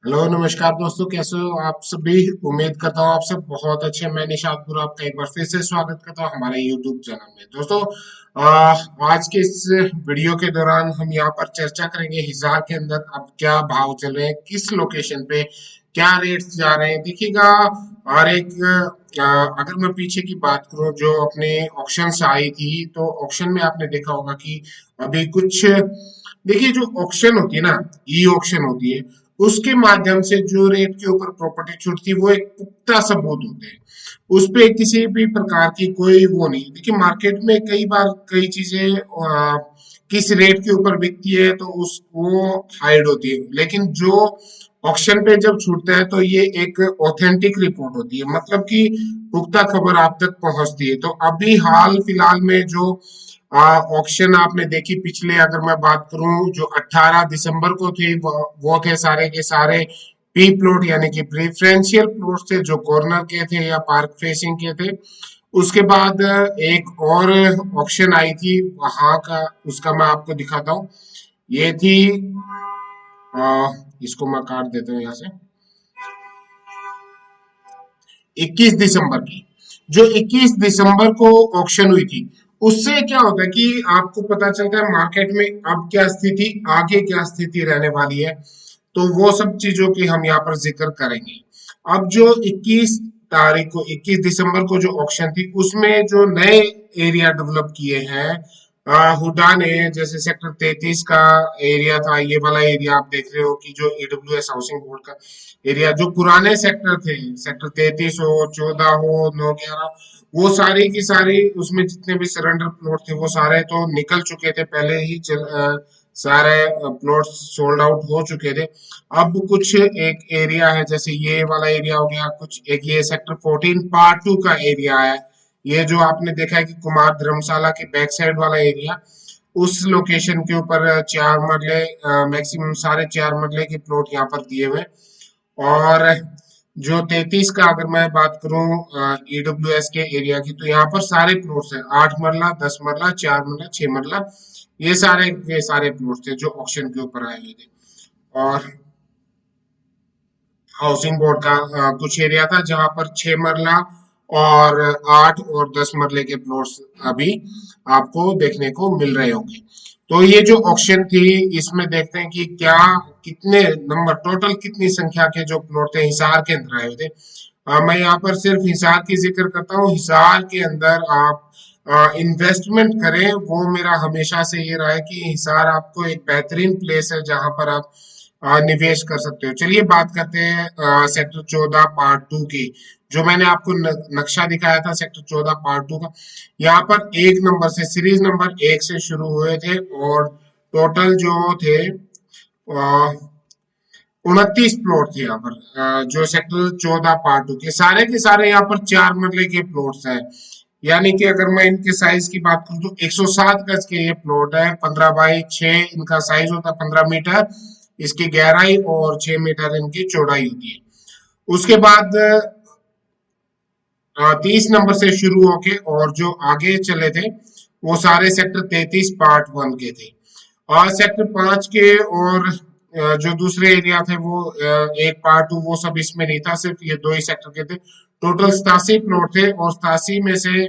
Hello नमस्कार दोस्तों, कैसे हो आप सभी। उम्मीद करता हूँ आप सब बहुत अच्छे। मैं निशातपुर आपका एक बार फिर से स्वागत करता हूँ हमारे यूट्यूब चैनल में। दोस्तों आज के इस वीडियो के दौरान हम यहाँ पर चर्चा करेंगे हिसार के अंदर अब क्या भाव चल रहे हैं, किस लोकेशन पे क्या रेट्स जा रहे हैं। देखिएगा और एक अगर मैं पीछे की बात करूं जो अपने ऑक्शन से आई थी, तो ऑक्शन में आपने देखा होगा कि अभी कुछ देखिए जो ऑक्शन होती है ना, ई ऑक्शन होती है, उसके माध्यम से जो रेट के ऊपर प्रॉपर्टी छूटती है वो एक पुख्ता सबूत होते हैं। उस पे किसी भी प्रकार की कोई वो नहीं। देखिए मार्केट में कई बार कई चीजें किस रेट के ऊपर बिकती है तो उस वो हाइड होती है, लेकिन जो ऑक्शन पे जब छूटता है तो ये एक ऑथेंटिक रिपोर्ट होती है, मतलब कि पुख्ता खबर आप तक पहुंचती है। तो अभी हाल फिलहाल में जो ऑक्शन आपने देखी पिछले, अगर मैं बात करूं जो 18 दिसंबर को थी, वो थे सारे के सारे पी प्लॉट यानी कि प्रेफरेंशियल प्लॉट थे जो कॉर्नर के थे या पार्क फेसिंग के थे। उसके बाद एक और ऑक्शन आई थी वहां का, उसका मैं आपको दिखाता हूँ। ये थी इसको मैं काट देता हूँ यहाँ से। 21 दिसंबर की, जो 21 दिसंबर को ऑक्शन हुई थी, उससे क्या होता है कि आपको पता चलता है मार्केट में अब क्या स्थिति, आगे क्या स्थिति रहने वाली है। तो वो सब चीजों की हम यहाँ पर जिक्र करेंगे। अब जो 21 तारीख को, 21 दिसंबर को जो ऑक्शन थी, उसमें जो नए एरिया डेवलप किए हैं हुडा ने, जैसे सेक्टर 33 का एरिया था, ये वाला एरिया आप देख रहे हो कि जो ईडब्ल्यूएस हाउसिंग बोर्ड का एरिया, जो पुराने सेक्टर थे, सेक्टर 33 हो, 14 हो, 9, 11, वो सारी की सारी, उसमें जितने भी सरेंडर प्लॉट थे वो सारे तो निकल चुके थे पहले ही। सारे प्लॉट्स सोल्ड आउट हो चुके थे। अब कुछ एक एरिया है, जैसे ये वाला एरिया हो गया, कुछ एक ये सेक्टर 14 पार्ट 2 का एरिया है। ये जो आपने देखा है कि कुमार धर्मशाला के बैक साइड वाला एरिया, उस लोकेशन के ऊपर 4 मरले, मैक्सिमम साढ़े 4 मरले के प्लॉट यहाँ पर दिए हुए। और जो 33 का अगर मैं बात करूं ईडब्ल्यूएस के एरिया की, तो यहाँ पर सारे प्लॉट्स हैं, 8 मरला, 10 मरला, 4 मरला, 6 मरला, ये सारे प्लॉट्स थे जो ऑक्शन के ऊपर आए हुए थे। और हाउसिंग बोर्ड का कुछ एरिया था जहां पर 6 मरला और 8 और 10 मरले के प्लॉट्स अभी आपको देखने को मिल रहे होंगे। तो ये जो ऑक्शन थी, इसमें देखते हैं कि क्या कितने नंबर, टोटल कितनी संख्या के जो प्लॉट थे हिसार के अंदर आए हुए थे। मैं यहाँ पर सिर्फ हिसार की जिक्र करता हूँ। हिसार के अंदर आप इन्वेस्टमेंट करें, वो मेरा हमेशा से ये रहा है कि हिसार आपको एक बेहतरीन प्लेस है जहां पर आप निवेश कर सकते हो। चलिए बात करते हैं सेक्टर 14 पार्ट 2 की। जो मैंने आपको नक्शा दिखाया था सेक्टर 14 पार्ट 2 का, यहाँ पर एक नंबर से, सीरीज नंबर 1 से शुरू हुए थे, और टोटल जो थे 29 प्लॉट थे यहाँ पर। जो सेक्टर 14 पार्ट 2 के सारे यहाँ पर 4 मरले के प्लॉट्स हैं। यानी कि अगर मैं इनके साइज की बात करूं तो 107 गज के ये प्लॉट है, 15 बाई 6 इनका साइज होता है, 15 मीटर इसकी गहराई और 6 मीटर इनकी चौड़ाई होती है। उसके बाद 30 नंबर से शुरू होके और जो आगे चले थे वो सारे सेक्टर 33 पार्ट 1 के थे। और सेक्टर 5 के और जो दूसरे एरिया थे वो एक पार्ट 2, वो सब इसमें नहीं था, सिर्फ ये दो ही सेक्टर के थे। टोटल 87 प्लॉट थे और 87 में से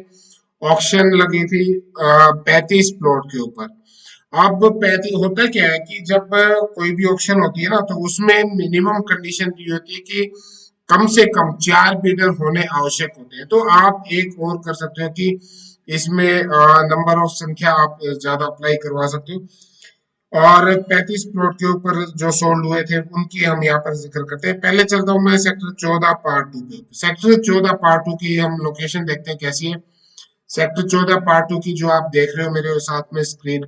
ऑक्शन लगी थी 35 प्लॉट के ऊपर। अब 35 होता क्या है कि जब कोई भी ऑक्शन होती है ना, तो उसमें मिनिमम कंडीशन ये होती है कि कम से कम 4 बिडर होने आवश्यक होते हैं। तो आप एक और कर सकते हो कि इसमें नंबर ऑफ संख्या आप ज्यादा अप्लाई करवा सकते हो। और 35 प्लॉट के ऊपर जो सोल्ड हुए थे उनकी हम यहाँ पर जिक्र करते हैं। पहले चलता हूँ मैं सेक्टर 14 पार्ट 2 पे। सेक्टर 14 पार्ट 2 की हम लोकेशन देखते हैं कैसी है। सेक्टर 14 पार्ट 2 की जो आप देख रहे हो मेरे साथ में स्क्रीन,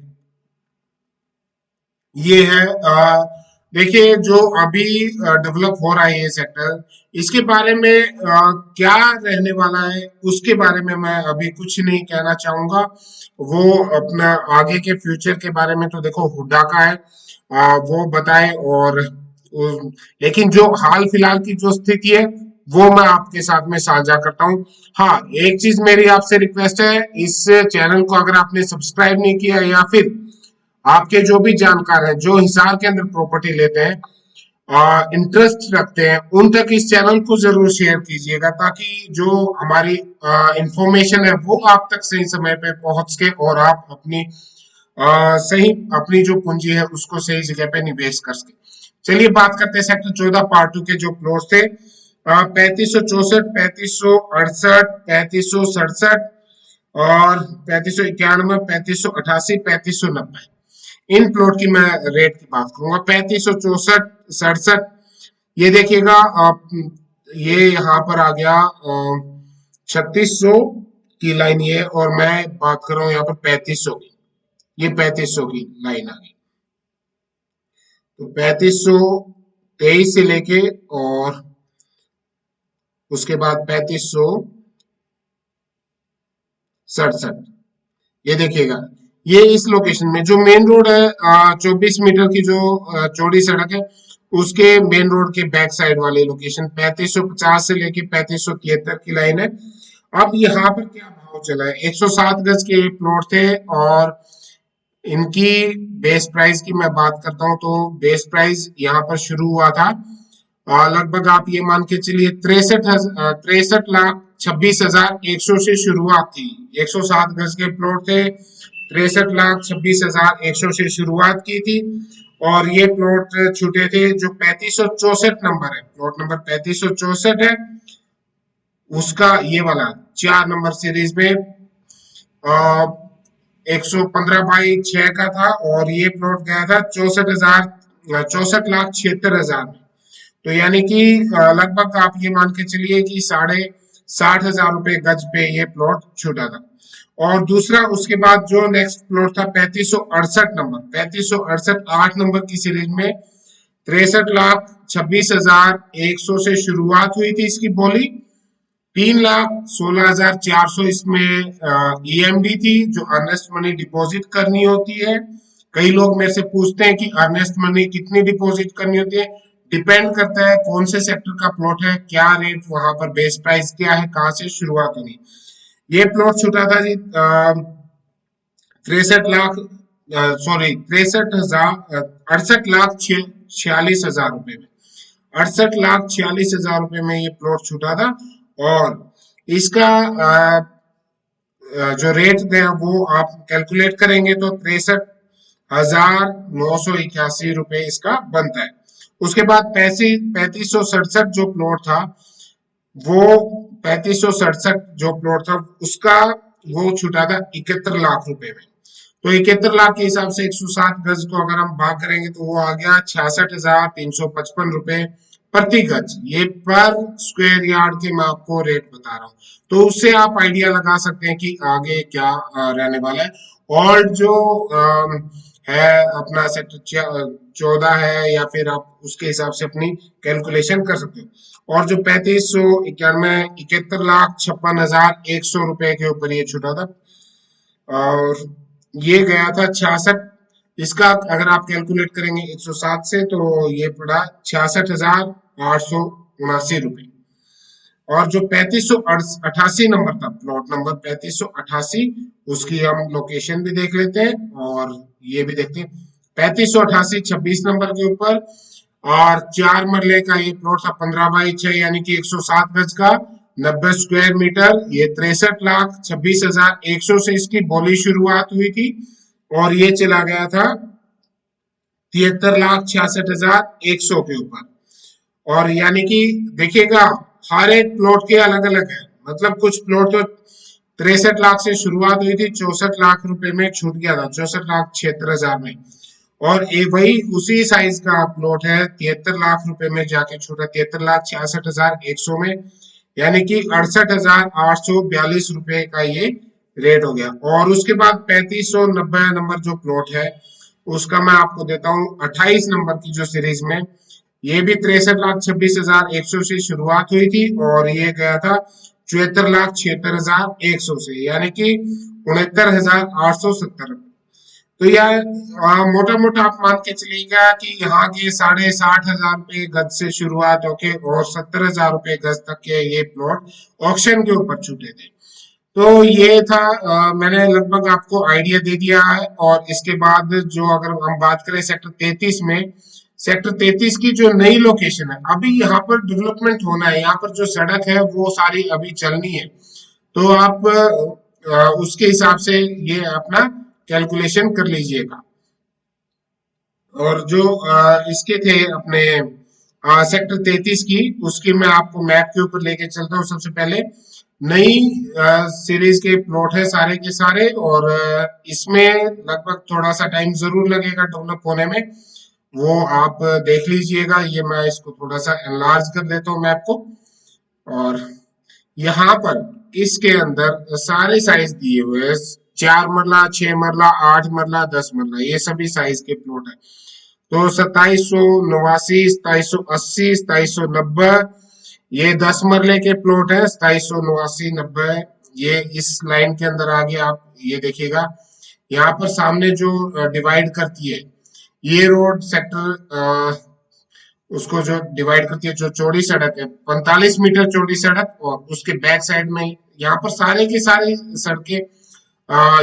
ये है देखिए जो अभी डेवलप हो रहा है ये सेक्टर, इसके बारे में क्या रहने वाला है उसके बारे में मैं अभी कुछ नहीं कहना चाहूंगा। वो अपना आगे के फ्यूचर के बारे में तो देखो हुड्डा का है, वो बताए। और लेकिन जो हाल फिलहाल की जो स्थिति है वो मैं आपके साथ में साझा करता हूँ। हाँ, एक चीज मेरी आपसे रिक्वेस्ट है, इस चैनल को अगर आपने सब्सक्राइब नहीं किया, या फिर आपके जो भी जानकार हैं जो हिसार के अंदर प्रॉपर्टी लेते हैं, इंटरेस्ट रखते हैं उन तक इस चैनल को जरूर शेयर कीजिएगा, ताकि जो हमारी इंफॉर्मेशन है वो आप तक सही समय पे पहुंच के और आप अपनी सही अपनी जो पूंजी है उसको सही जगह पे निवेश कर सके। चलिए बात करते हैं सेक्टर 14 पार्ट 2 के जो प्लॉट थे, 3564, 3568, 3567 और 3591, 3588, 3590। इन प्लॉट की मैं रेट की बात करूंगा। 3564, 67, ये देखिएगा आप, ये यहाँ पर आ गया 3600 की लाइन ये, और मैं बात कर रहा हूँ यहाँ पर 3500 की, ये 3500 की लाइन आ गई। तो 3523 से लेके और उसके बाद 3567, ये देखिएगा, ये इस लोकेशन में जो मेन रोड है 24 मीटर की जो चौड़ी सड़क है, उसके मेन रोड के बैक साइड वाले लोकेशन 3550 से लेके 3573 की लाइन है। अब यहाँ पर क्या भाव चला है, 107 गज के प्लॉट थे, और इनकी बेस प्राइस की मैं बात करता हूँ तो बेस प्राइस यहाँ पर शुरू हुआ था लगभग आप ये मान के चलिए 63 लाख 26 हजार 100 से शुरुआत थी। 107 गज के प्लॉट थे, 63 लाख 26 हजार 100 से शुरुआत की थी, और ये प्लॉट छूटे थे जो 3564 नंबर है, प्लॉट नंबर 3564 है, उसका ये वाला 4 नंबर सीरीज में 115/6 का था, और ये प्लॉट गया था 64 लाख 76 हजार में। तो यानी कि लगभग आप ये मान के चलिए कि 60,500 रुपए गज पे ये प्लॉट छूटा था। और दूसरा उसके बाद जो नेक्स्ट प्लॉट था 3568 नंबर, 3568 8 नंबर की सीरीज में 63 लाख 26 हजार 100 से शुरुआत हुई थी इसकी बोली। 3,16,400 इसमें ईएमडी थी, जो अर्नेस्ट मनी डिपॉजिट करनी होती है। कई लोग मेरे से पूछते हैं कि अर्नेस्ट मनी कितनी डिपॉजिट करनी होती है। डिपेंड करता है कौन से सेक्टर का प्लॉट है, क्या रेट वहां पर, बेस प्राइस क्या है, कहाँ से शुरुआत होनी। ये प्लॉट छूटा था जी 63 लाख, सॉरी 68 लाख 46 हजार रुपए में, 68 लाख 46 हजार रुपए में ये प्लॉट छूटा था। और इसका जो रेट है वो आप कैलकुलेट करेंगे तो 63,981 रुपए इसका बनता है। उसके बाद 3567 जो प्लॉट था, वो 3567 जो प्लॉट था उसका वो छूटा था 71 लाख रुपए में। तो 71 लाख के हिसाब से 107 गज को अगर हम भाग करेंगे तो वो आ गया 66,355 रुपए प्रति गज, ये पर स्क्वायर यार्ड के मैं आपको रेट बता रहा हूँ। तो उससे आप आइडिया लगा सकते हैं कि आगे क्या रहने वाला है। और जो है अपना सेक्टर 14 है, या फिर आप उसके हिसाब से अपनी कैलकुलेशन कर सकते हो। और जो 3591 71,56,100 रुपए के ऊपर ये छूटा था, और ये गया था 66, इसका अगर आप कैलकुलेट करेंगे 107 से तो ये पड़ा 66,879 रुपए। और जो 3588 नंबर था, प्लॉट नंबर 3588, उसकी हम लोकेशन भी देख लेते हैं और ये भी देखते हैं। 3588 26 नंबर के ऊपर, और 4 मरले का ये प्लॉट था 15/6, यानी कि 107 गज का 90 स्क्वायर मीटर। ये 63,26,100 से इसकी बोली शुरुआत हुई थी, और ये चला गया था 73,66,100 के ऊपर। और यानी कि देखिएगा हर एक प्लॉट के अलग अलग है, मतलब कुछ प्लॉट तो 63 लाख से शुरुआत हुई थी, 64 लाख रुपए में छूट गया था, 64,76,000 में। और वही उसी साइज का प्लॉट है 73 लाख रुपए में जाके छूटा 73,66,100 में, यानी कि 68,842 रुपए का ये रेट हो गया। और उसके बाद 3590 नंबर जो प्लॉट है, उसका मैं आपको देता हूँ 28 नंबर की जो सीरीज में, ये भी 63,26,100 से शुरुआत हुई थी, और ये गया था 74,76,100 से, यानी कि 69,870। तो यार मोटा मोटा आप मान के चलिएगा कि यहाँ के 60,60 हजार रुपए गज से शुरुआत होके और 70,000 रुपए गज तक के ये प्लॉट ऑक्शन के ऊपर छूटे थे। तो ये था मैंने लगभग आपको आइडिया दे दिया है। और इसके बाद जो अगर हम बात करें सेक्टर 33 में, सेक्टर 33 की जो नई लोकेशन है, अभी यहाँ पर डेवलपमेंट होना है, यहाँ पर जो सड़क है वो सारी अभी चलनी है। तो आप उसके हिसाब से ये अपना कैलकुलेशन कर लीजिएगा। और जो इसके थे अपने सेक्टर 33 की, उसकी मैं आपको मैप के ऊपर लेके चलता हूँ। सबसे पहले नई सीरीज के प्लॉट है सारे के सारे, और इसमें लगभग थोड़ा सा टाइम जरूर लगेगा डेवलप होने में, वो आप देख लीजिएगा। ये मैं इसको थोड़ा सा एनलार्ज कर देता हूँ मैप को। और यहाँ पर इसके अंदर सारे साइज दिए हुए हैं, 4 मरला, 6 मरला, 8 मरला, 10 मरला, ये सभी साइज के प्लॉट है। तो 2789, 2780, 2790, ये 10 मरले के प्लॉट है। 2789, 90, ये इस लाइन के अंदर आगे आप ये देखिएगा, यहाँ पर सामने जो डिवाइड करती है ये रोड सेक्टर, उसको जो डिवाइड करती है, जो चौड़ी सड़क है, 45 मीटर चौड़ी सड़क, और उसके बैक साइड में यहाँ पर सारे की सारी सड़कें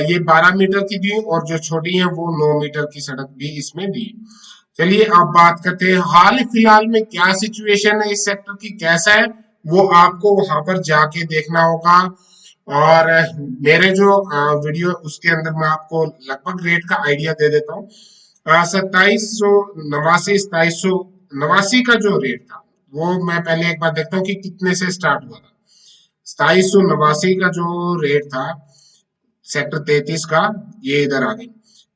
ये 12 मीटर की दी, और जो छोटी है वो 9 मीटर की सड़क भी इसमें दी। चलिए अब बात करते हैं हाल फिलहाल में क्या सिचुएशन है इस सेक्टर की, कैसा है, वो आपको वहां पर जाके देखना होगा। और मेरे जो वीडियो उसके अंदर मैं आपको लगभग रेट का आइडिया दे देता हूँ। 2789, 2789 का जो रेट था वो मैं पहले एक बार देखता हूँ कि कितने से स्टार्ट हुआ था। 2789 का जो रेट था सेक्टर 33 का, ये इधर आ गई।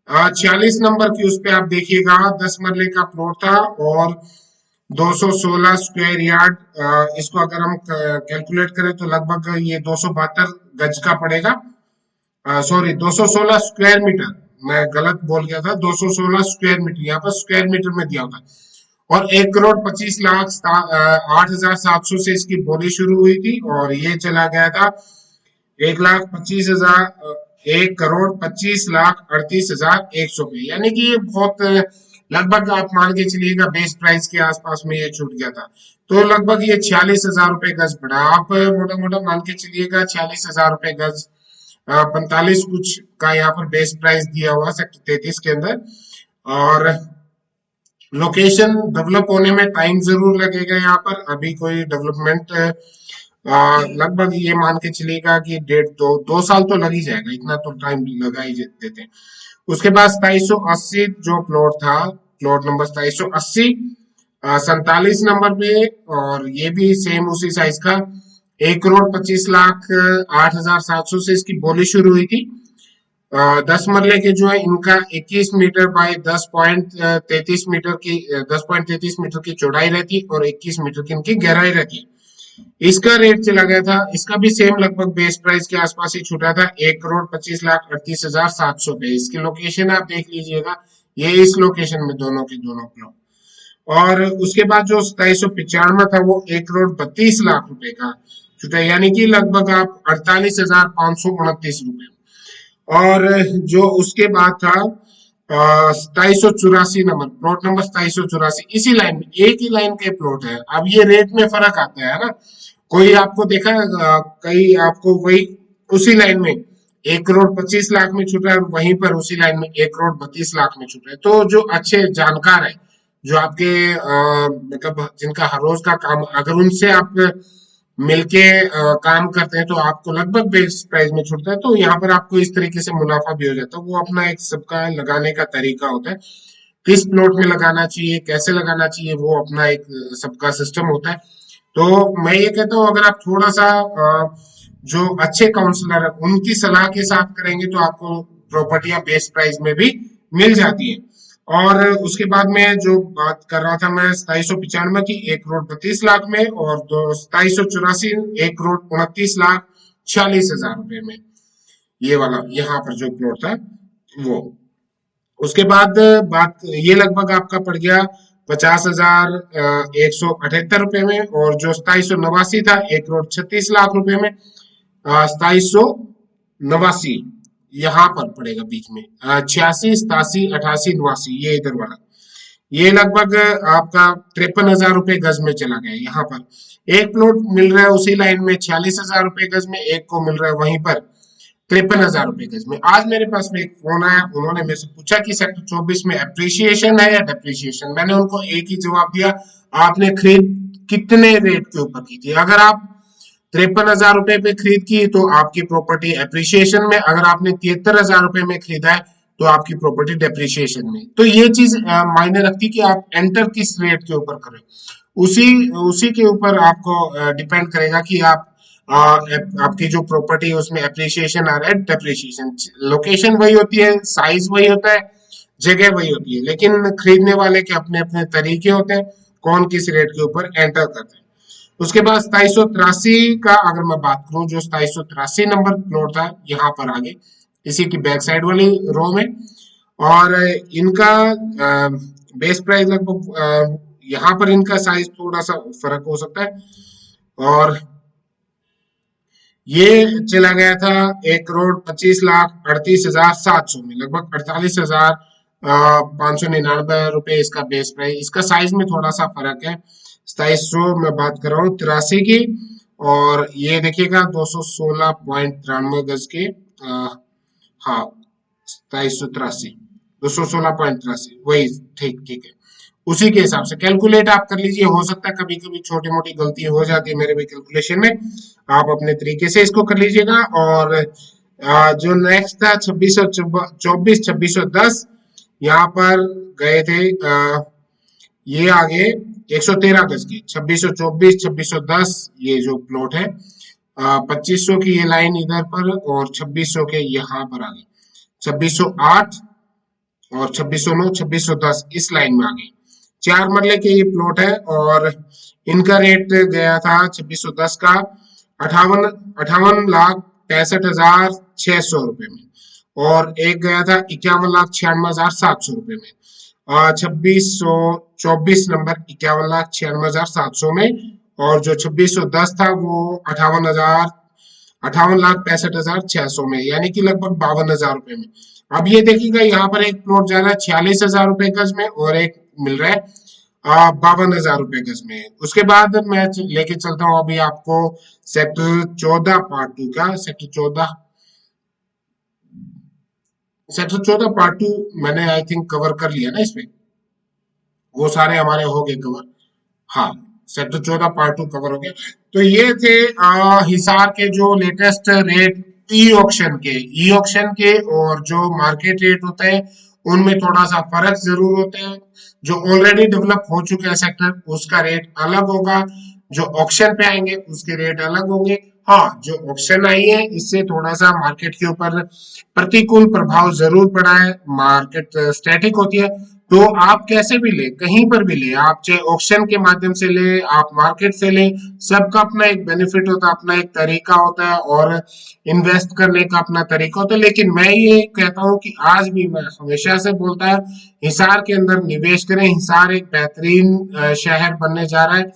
46 नंबर की उस पे आप देखिएगा, 10 मरले का प्लॉट था, और 216 स्क्वायर यार्ड। इसको अगर हम कैलकुलेट करें तो लगभग ये 272 गज का पड़ेगा। सॉरी, 216 स्क्वायर मीटर, मैं गलत बोल गया था, 216 स्क्वायर मीटर, यहाँ पर स्क्वायर मीटर में दिया होता है। और 1,25,08,700 से इसकी बोली शुरू हुई थी, और ये चला गया था 1,25,000, 1,25,38,100 पे, यानी कि ये बहुत लगभग आप मान के चलिएगा बेस प्राइस के आसपास में ये छूट गया था। तो लगभग ये 46,000 रुपए गज पड़ा। आप मोटा मोटा मान के चलिएगा 46,000 रुपए गज, 45 कुछ का यहाँ पर बेस प्राइस दिया हुआ सेक्टर 33 के अंदर। और लोकेशन डेवलप होने में टाइम जरूर लगेगा, यहाँ पर अभी कोई डेवलपमेंट लगभग ये मान के चलिएगा कि 1.5 2 साल तो लग ही जाएगा, इतना तो टाइम लगा ही देते हैं। उसके बाद 2780 जो प्लॉट था, प्लॉट नंबर 2780, 47 नंबर पे, और ये भी सेम उसी साइज का, 1,25,08,700 से इसकी बोली शुरू हुई थी। 10 मरले के जो है इनका 21 मीटर बाई 10.33 मीटर की, 10.33 मीटर की चौड़ाई रहती, और 21 मीटर की इनकी गहराई रहती। इसका रेट चला गया था, इसका भी सेम लगभग बेस प्राइस के आसपास ही छूटा था, 1,25,38,700 पे। इसकी लोकेशन आप देख लीजिएगा, ये इस लोकेशन में दोनों के दोनों प्लॉट। और उसके बाद जो 2795 था वो 1,32,00,000 रुपए का छूटा, यानी कि लगभग आप 48,529 रुपए। और जो उसके बाद था 2784 नंबर, प्लॉट नंबर 2784, इसी लाइन में एक ही लाइन के प्लॉट है। अब ये रेट में फर्क आता है ना, कोई आपको देखा कहीं आपको वही उसी लाइन में 1,25,00,000 में छूट रहा है, वहीं पर उसी लाइन में 1,32,00,000 में छूट रहा है। तो जो अच्छे जानकार है, जो आपके मतलब जिनका हर रोज का काम, अगर उनसे आप मिलके काम करते हैं तो आपको लगभग बेस्ट प्राइस में छूटता है। तो यहाँ पर आपको इस तरीके से मुनाफा भी हो जाता है। वो अपना एक सबका लगाने का तरीका होता है, किस प्लॉट में लगाना चाहिए, कैसे लगाना चाहिए, वो अपना एक सबका सिस्टम होता है। तो मैं ये कहता हूँ अगर आप थोड़ा सा जो अच्छे काउंसलर है उनकी सलाह के साथ करेंगे तो आपको प्रॉपर्टियां बेस्ट प्राइस में भी मिल जाती है। और उसके बाद में जो बात कर रहा था मैं 2795 की, 1,32,00,000 में, और 2784, 1,29,46,000 रुपए में, ये वाला यहाँ पर जो प्लॉट था वो। उसके बाद बात, ये लगभग आपका पड़ गया 50,178 रुपए में। और जो 2789 था 1,36,00,000 रुपए में, 2789 यहाँ पर पड़ेगा बीच में, 86, 87, 88, 89, ये इधर वाला, ये लगभग आपका 53,000 रुपए गज में चला गया। यहाँ पर एक प्लॉट मिल रहा है उसी लाइन में 46,000 रुपए गज में, एक को मिल रहा है वहीं पर 53,000 रुपए गज में। आज मेरे पास में एक फोन आया, उन्होंने मेरे से पूछा कि सेक्टर 24 में अप्रिसिएशन है या डेप्रिसिएशन। मैंने उनको एक ही जवाब दिया, आपने खरीद कितने रेट के ऊपर की थी। अगर आप 53,000 रुपए पे खरीद की तो आपकी प्रॉपर्टी अप्रिसिएशन में, अगर आपने 73,000 रुपए में खरीदा है तो आपकी प्रॉपर्टी डेप्रिसिएशन में। तो ये चीज मायने रखती कि आप एंटर किस रेट के ऊपर करें, उसी उसी के ऊपर आपको डिपेंड करेगा कि आप आपकी जो प्रॉपर्टी है उसमें अप्रिसिएशन आ रहा है डेप्रिसिएशन। लोकेशन वही होती है, साइज वही होता है, जगह वही होती है, लेकिन खरीदने वाले के अपने अपने तरीके होते हैं कौन किस रेट के ऊपर एंटर करते हैं। उसके बाद 2783 का अगर मैं बात करूं, जो 2783 नंबर प्लॉट था यहाँ पर आगे इसी की बैक साइड वाली रो में, और इनका बेस प्राइस लगभग यहाँ पर इनका साइज थोड़ा सा फर्क हो सकता है, और ये चला गया था 1,25,38,700 में, लगभग 48,599 रुपए इसका बेस प्राइस। इसका साइज में थोड़ा सा फर्क है, 2700 में बात कर रहा हूँ 83 की, और ये देखिएगा 216.93 गज के, हाँ 2783, 216.83 वही, ठीक ठीक है। उसी के हिसाब से कैलकुलेट आप कर लीजिए, हो सकता है कभी कभी छोटी मोटी गलती हो जाती है मेरे भी कैलकुलेशन में, आप अपने तरीके से इसको कर लीजिएगा। और जो नेक्स्ट था 2610, यहाँ पर गए थे ये आगे 113 गज के 2624 2610, ये जो प्लॉट है 2500 की ये लाइन इधर पर, और 2600 के यहाँ पर आगे 2608 और 2609 2610 इस लाइन में आ गई। 4 मरले के ये प्लॉट है, और इनका रेट गया था 2610 का 58,58,65,600 रुपए में, और एक गया था 51,96,700 रुपए में। 2624 नंबर 51,96,700 में, और जो 2610 था वो 58,65,600 में, यानी कि लगभग 52,000 रुपए में। अब ये देखिएगा यहाँ पर एक प्लॉट जा रहा है 46,000 रुपए गज में, और एक मिल रहा है 52,000 रुपए गज में। उसके बाद मैं लेके चलता हूँ अभी आपको सेक्टर 14 पार्ट 2 का। सेक्टर 14 पार्ट 2 मैंने आई थिंक कवर कर लिया ना, इसमें वो सारे हमारे हो गए कवर। हाँ, सेक्टर 14 पार्ट 2 कवर हो गया। तो ये थे हिसार के जो लेटेस्ट रेट ई ऑक्शन के और जो मार्केट रेट होते हैं उनमें थोड़ा सा फर्क जरूर होते हैं। जो ऑलरेडी डेवलप हो चुके हैं सेक्टर उसका रेट अलग होगा, जो ऑक्शन पे आएंगे उसके रेट अलग होंगे। हाँ, जो ऑक्शन आई है इससे थोड़ा सा मार्केट के ऊपर प्रतिकूल प्रभाव जरूर पड़ा है, मार्केट स्टैटिक होती है। तो आप कैसे भी ले, कहीं पर भी ले, आप चाहे ऑक्शन के माध्यम से ले, आप मार्केट से ले, सबका अपना एक बेनिफिट होता है, अपना एक तरीका होता है, और इन्वेस्ट करने का अपना तरीका होता है। लेकिन मैं ये कहता हूँ कि आज भी मैं हमेशा से बोलता है, हिसार के अंदर निवेश करें। हिसार एक बेहतरीन शहर बनने जा रहा है,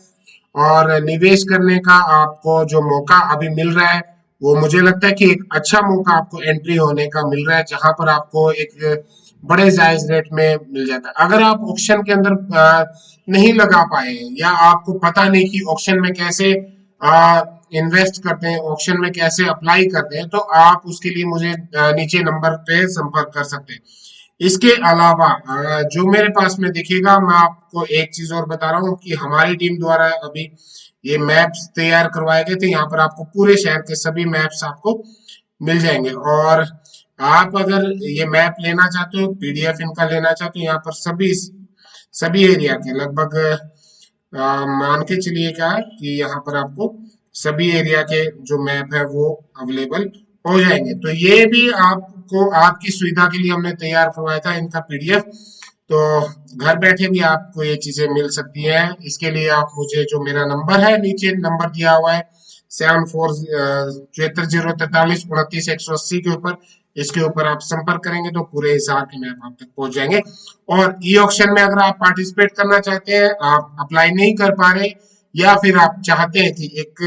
और निवेश करने का आपको जो मौका अभी मिल रहा है वो मुझे लगता है कि एक अच्छा मौका आपको एंट्री होने का मिल रहा है, जहां पर आपको एक बड़े जायज रेट में मिल जाता है। अगर आप ऑक्शन के अंदर नहीं लगा पाए, या आपको पता नहीं कि ऑक्शन में कैसे इन्वेस्ट करते हैं, ऑक्शन में कैसे अप्लाई करते हैं, तो आप उसके लिए मुझे नीचे नंबर पे संपर्क कर सकते हैं। इसके अलावा जो मेरे पास में दिखेगा, मैं आपको एक चीज और बता रहा हूँ कि हमारी टीम द्वारा अभी ये मैप्स तैयार करवाए गए थे। यहाँ पर आपको पूरे शहर के सभी मैप्स आपको मिल जाएंगे, और आप अगर ये मैप लेना चाहते हो, पीडीएफ इनका लेना चाहते हो, यहाँ पर सभी सभी एरिया के लगभग मान के चलिए क्या कि यहाँ पर आपको सभी एरिया के जो मैप है वो अवेलेबल हो जाएंगे। तो ये भी आपको आपकी सुविधा के लिए हमने तैयार करवाया था इनका पीडीएफ। तो घर बैठे भी आपको ये चीजें मिल सकती हैं। इसके लिए आप मुझे, जो मेरा नंबर है नीचे नंबर दिया हुआ है 74 73 043 29 180 के ऊपर, इसके ऊपर आप संपर्क करेंगे तो पूरे हिसाब के मैप आप तक पहुंच जाएंगे। और ई ऑक्शन में अगर आप पार्टिसिपेट करना चाहते हैं, आप अप्लाई नहीं कर पा रहे, या फिर आप चाहते हैं कि एक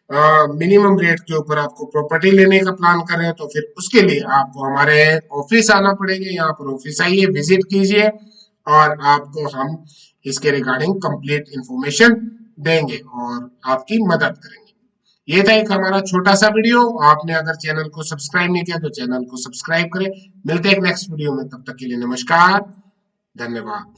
मिनिमम रेट के ऊपर आपको प्रॉपर्टी लेने का प्लान कर रहे हो, तो फिर उसके लिए आपको हमारे ऑफिस आना पड़ेगा। यहाँ पर ऑफिस आइए, विजिट कीजिए, और आपको हम इसके रिगार्डिंग कंप्लीट इंफॉर्मेशन देंगे और आपकी मदद करेंगे। ये था एक हमारा छोटा सा वीडियो। आपने अगर चैनल को सब्सक्राइब नहीं किया तो चैनल को सब्सक्राइब करें। मिलते हैं एक नेक्स्ट वीडियो में, तब तक के लिए नमस्कार, धन्यवाद।